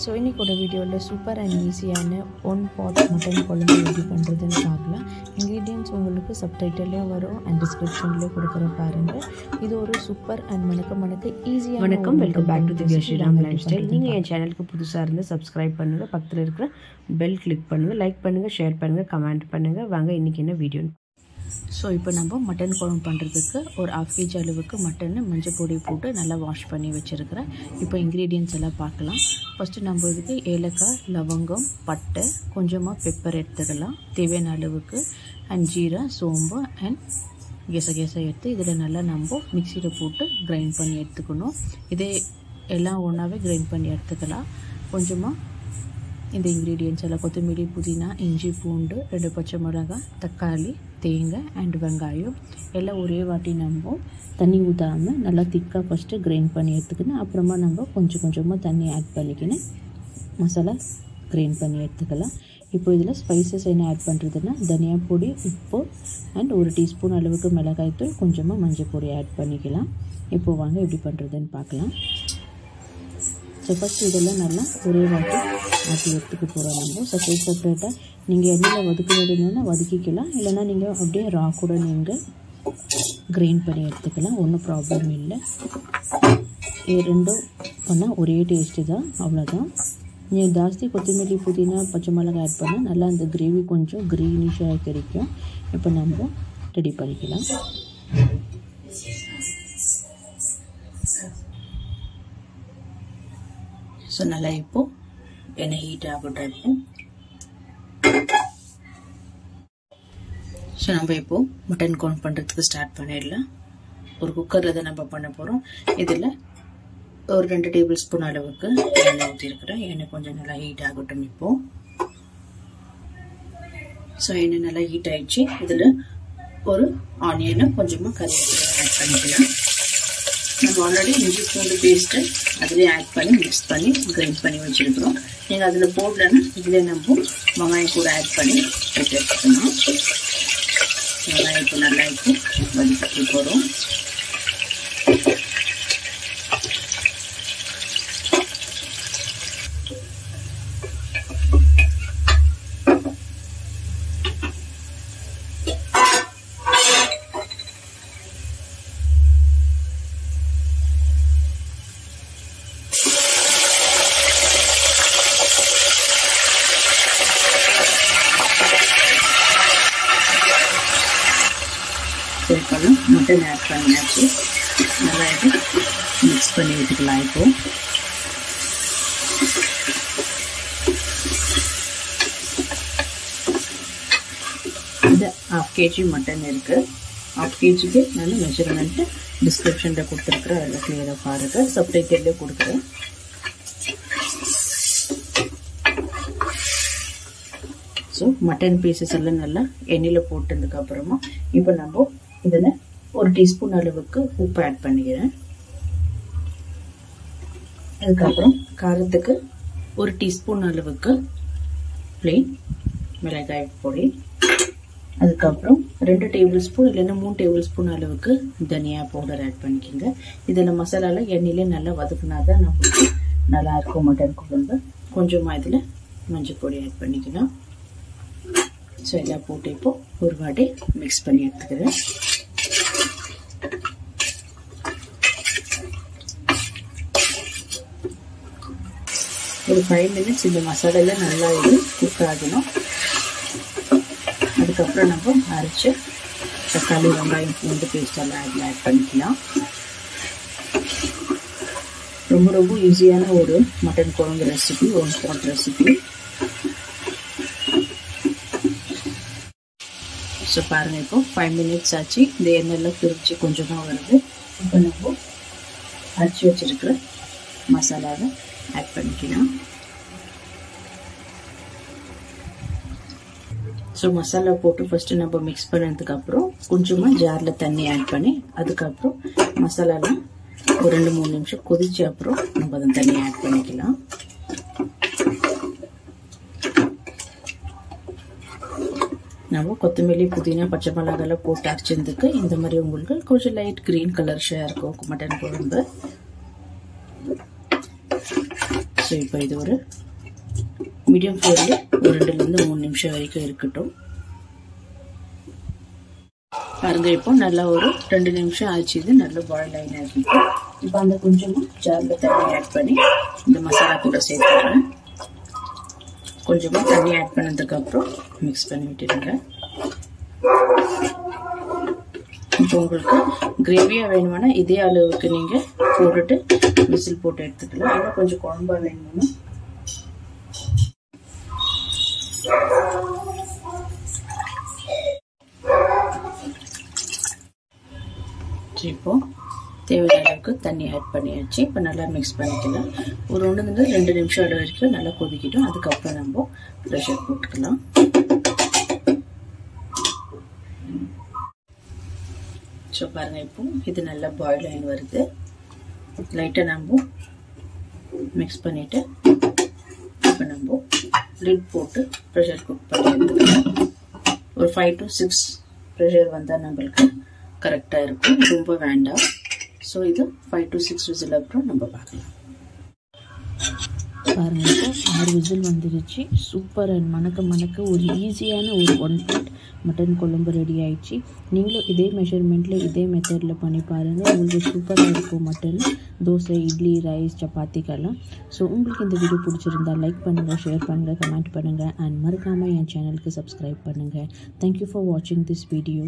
So இன்றைக்கோட வீடியோவில் super and ஈஸியான one pot mutton குழம்பு எப்படி பண்ணுறதுன்னு பார்க்கலாம். இன்க்ரீடியன்ட்ஸ் உங்களுக்கு சப்டைட்டில்லையும் வரும் அண்ட் டிஸ்கிரிப்ஷன்லேயே கொடுக்குற பாருங்கள். இது ஒரு சூப்பர் அண்ட் மணக்க ஈஸியாக. வணக்கம், welcome back to Divya Sriram lifestyle. நீங்கள் என் சேனலுக்கு புதுசாக இருந்து சப்ஸ்கிரைப் பண்ணுங்கள், பக்கத்தில் இருக்கிற பெல் கிளிக் பண்ணுங்கள், லைக் பண்ணுங்கள், ஷேர் பண்ணுங்கள், கமெண்ட் பண்ணுங்கள். வாங்க இன்றைக்கி என்ன வீடியோ. ஸோ இப்போ நம்ம மட்டன் குழம்பு பண்ணுறதுக்கு ஒரு 1/2 kg அளவுக்கு மட்டனை மஞ்சள் பொடி போட்டு நல்லா வாஷ் பண்ணி வச்சுருக்கிறேன். இப்போ இன்க்ரீடியன்ட்ஸ் எல்லாம் பார்க்கலாம். ஃபஸ்ட்டு நம்ம இதுக்கு ஏலக்காய், லவங்கம், பட்டை, கொஞ்சமாக பெப்பர் எடுத்துக்கலாம் தேவையான அளவுக்கு, அண்ட் ஜீரா, சோம்பு அண்ட் கெச எடுத்து இதில் நல்லா நம்ம மிக்சியில் போட்டு கிரைண்ட் பண்ணி எடுத்துக்கணும். இதே எல்லாம் ஒன்றாவே கிரைண்ட் பண்ணி எடுத்துக்கலாம். கொஞ்சமாக இந்த இன்க்ரீடியன்ட்ஸ் எல்லாம் கொத்தமல்லி, புதினா, இஞ்சி, பூண்டு, 2 பச்சை மிளகாய், தக்காளி, தேங்காய் அண்ட் வெங்காயம் எல்லாம் ஒரே வாட்டி நம்ம தண்ணி ஊற்றாமல் நல்லா திக்காக ஃபஸ்ட்டு கிரைண்ட் பண்ணி எடுத்துக்கணும். அப்புறமா நம்ம கொஞ்சமாக தண்ணி ஆட் பண்ணிக்கணும், மசாலா கிரைண்ட் பண்ணி எடுத்துக்கலாம். இப்போ இதில் ஸ்பைசஸ் என்ன ஆட் பண்ணுறதுன்னா தனியா பொடி, உப்பு அண்ட் 1 டீஸ்பூன் அளவுக்கு மிளகாய்த்தூள், கொஞ்சமாக மஞ்சள் பொடி ஆட் பண்ணிக்கலாம். இப்போ வாங்க எப்படி பண்ணுறதுன்னு பார்க்கலாம். ஸோ ஃபஸ்ட்டு இதெல்லாம் நல்லா ஒரே வாட்டி ஆட்டி எடுத்துக்க போகிறோம். நம்ம செப்பரேட்டாக நீங்கள் எண்ணெயில் வதக்க வேண்டியதுன்னா வதக்கிக்கலாம், இல்லைனா நீங்கள் அப்படியே ரா கூட நீங்கள் கிரைண்ட் பண்ணி எடுத்துக்கலாம், ஒன்றும் ப்ராப்ளம் இல்லை. இது ரெண்டும் பண்ணால் ஒரே டேஸ்ட்டு தான், அவ்வளோதான். நீங்கள் ஜாஸ்தி கொத்தமல்லி, புதினா, பச்சை மிளகாய் ஆட் பண்ணால் நல்லா அந்த கிரேவி கொஞ்சம் க்ரீனிஷாக கிடைக்கும். இப்போ நம்ம ரெடி பண்ணிக்கலாம். ஸோ நல்லா இப்போது எண்ணெய் ஹீட் ஆகட்டும். ஸோ நம்ம இப்போது மட்டன் குழம்பு பண்ணுறதுக்கு ஸ்டார்ட் பண்ணிடலாம். ஒரு குக்கரில் தான் நம்ம பண்ண போகிறோம். இதில் ஒரு 2 டேபிள் ஸ்பூன் அளவுக்கு எண்ணெய் ஊற்றிருக்கிறேன். எண்ணெய் கொஞ்சம் நல்லா ஹீட் ஆகட்டும். இப்போது ஸோ எண்ணெய் நல்லா ஹீட் ஆகிடுச்சு. இதில் ஒரு ஆனியனை கொஞ்சமாக கறிவேப்பிலை ஆட் பண்ணிக்கலாம். நம்ம ஆல்ரெடி இஞ்சி பூண்டு பேஸ்ட்டு அதிலே ஆட் பண்ணி மிக்ஸ் பண்ணி கிரைண்ட் பண்ணி வச்சுருக்கிறோம். நீங்கள் அதில் போடலன்னா இதில் நம்ம வெங்காயம் கூட ஆட் பண்ணி எடுத்துக்கணும். வெங்காயம் இப்போ நல்லா இப்போ வதக்கிட்டு போகிறோம். பண்ணணும் மட்டன் ஆட் பண்ணியாச்சு. நல்லா இது மிக்ஸ் பண்ணி விட்டுக்கலாம். இப்போ இந்த 1/2 kg மட்டன் இருக்கு. 1/2 kgக்கு நான் மெஷர்மெண்ட்டு டிஸ்கிரிப்ஷனில் கொடுத்துருக்குறேன், அதில் கிளியராக பாருங்கள். சப்டைட்டில்லே கொடுக்குறேன். ஸோ மட்டன் பீசஸ் எல்லாம் நல்லா எண்ணெயில் போட்டதுக்கப்புறமா இப்போ நம்ம இதில் 1 டீஸ்பூன் அளவுக்கு உப்பு ஆட் பண்ணிக்கிறேன். அதுக்கப்புறம் காரத்துக்கு 1 டீஸ்பூன் அளவுக்கு பிளெயின் மிளகாய் பொடி, அதுக்கப்புறம் 2 டேபிள் ஸ்பூன் இல்லைன்னா 3 டேபிள் ஸ்பூன் அளவுக்கு தனியா பவுடர் ஆட் பண்ணிக்கோங்க. இதில் மசாலாவில் எண்ணெயிலே நல்லா வதக்குனா தான் நம்மளுக்கு நல்லா இருக்கும் மட்டன் குழம்பு. கொஞ்சமாக இதில் மஞ்சள் பொடி ஆட் பண்ணிக்கலாம். ஸோ எல்லாம் போட்டு இப்போ ஒரு வாட்டி மிக்ஸ் பண்ணி எடுத்துக்கிறேன். ஒரு 5 மினிட்ஸ் இந்த மசாலாவில் நல்லா இது குக் ஆகணும். அதுக்கப்புறம் நம்ம அரைச்சி தக்காளி, வெங்காயம், பூண்டு பேஸ்டெல்லாம் அதில் ஆட் பண்ணிக்கலாம். ரொம்ப ஈஸியான ஒரு மட்டன் குழம்பு recipe, one pot recipe. So பாருங்கள், இப்போ 5 மினிட்ஸ் ஆச்சு. இந்த எண்ணெயெல்லாம் பிரித்து கொஞ்சமாக வருது. இப்போ நம்ம அரைச்சி வச்சுருக்கிற மசாலாவை ஆட் பண்ணிக்கலாம். ஸோ மசாலா போட்டு ஃபஸ்ட்டு நம்ம மிக்ஸ் பண்ணதுக்கப்புறம் கொஞ்சமாக ஜாரில் தண்ணி ஆட் பண்ணி அதுக்கப்புறம் மசாலாலாம் ஒரு 2-3 நிமிஷம் கொதிச்சு அப்புறம் நம்ம அதை தண்ணி ஆட் பண்ணிக்கலாம். நம்ம கொத்தமல்லி, புதினா, பச்சை மிளகாய் போட்டு அரைச்சதுக்கு இந்த மாதிரி உங்களுக்கு கொஞ்சம் லைட் கிரீன் கலர் ஷேர் இருக்கும் மட்டன் குழம்பு. ஸோ இப்போ இது ஒரு மீடியம் ஃப்ளேமில் ஒரு 2 3 நிமிஷம் வரைக்கும் இருக்கட்டும். பாருங்க, இப்போ நல்லா ஒரு 2 நிமிஷம் ஆச்சு. இது நல்லா பாயில் ஆகி இருக்கு. இப்போ அந்த கொஞ்சமாக ஜாரில் தண்ணி ஆட் பண்ணி இந்த மசாலா கூட சேர்த்துடுறேன். கொஞ்சமாக தண்ணி ஆட் பண்ணதுக்கப்புறம் மிக்ஸ் பண்ணி விட்டுடுங்க. இப்போ உங்களுக்கு கிரேவியாக வேணுமானா இதே அளவுக்கு நீங்கள் போட்டுட்டு விசில் போட்டு எடுத்துக்கலாம். இன்னும் கொஞ்சம் குழம்பா வேணும்னா இப்போ தேவையான அளவுக்கு தண்ணி ஆட் பண்ணியாச்சு. இப்போ நல்லா மிக்ஸ் பண்ணிக்கலாம். ஒரு 1 2 நிமிஷம் வரைக்கும் நல்லா கொதிக்கிட்டோம். அதுக்கப்புறம் நம்ம ப்ரெஷர் போட்டுக்கலாம். ஸோ பாருங்க, இப்போ இது நல்லா பாயில் ஆகி வருது. லைட்டாக நம்ம மிக்ஸ் பண்ணிட்டு இப்போ நம்ம லிட் போட்டு ப்ரெஷர் குக் பண்ணி எடுத்துக்கலாம். ஒரு 5 to 6 ப்ரெஷர் வந்தால் நம்மளுக்கு கரெக்டாக இருக்கும். ரொம்ப வேண்டாம். ஸோ இது 5 to 6 விசில் அப்புறம் நம்ம பார்க்கலாம். பாருங்க, இப்போ 6 விசில் வந்துருச்சு. சூப்பர் அண்ட் மணக்க ஒரு ஈஸியான ஒரு 1 pot மட்டன் குழம்பு ரெடி ஆயிடுச்சு. நீங்களும் இதே மெஷர்மெண்ட்டில் இதே மெத்தடில் பண்ணி பாருங்கள். உங்களுக்கு சூப்பராக இருக்கும் மட்டன் தோசை, இட்லி, ரைஸ், சப்பாத்திக்கெல்லாம். ஸோ உங்களுக்கு இந்த வீடியோ பிடிச்சிருந்தா லைக் பண்ணுங்கள், ஷேர் பண்ணுங்கள், கமெண்ட் பண்ணுங்கள் அண்ட் மறக்காமல் என் சேனலுக்கு சப்ஸ்கிரைப் பண்ணுங்கள். தேங்க்யூ ஃபார் வாட்சிங் திஸ் வீடியோ.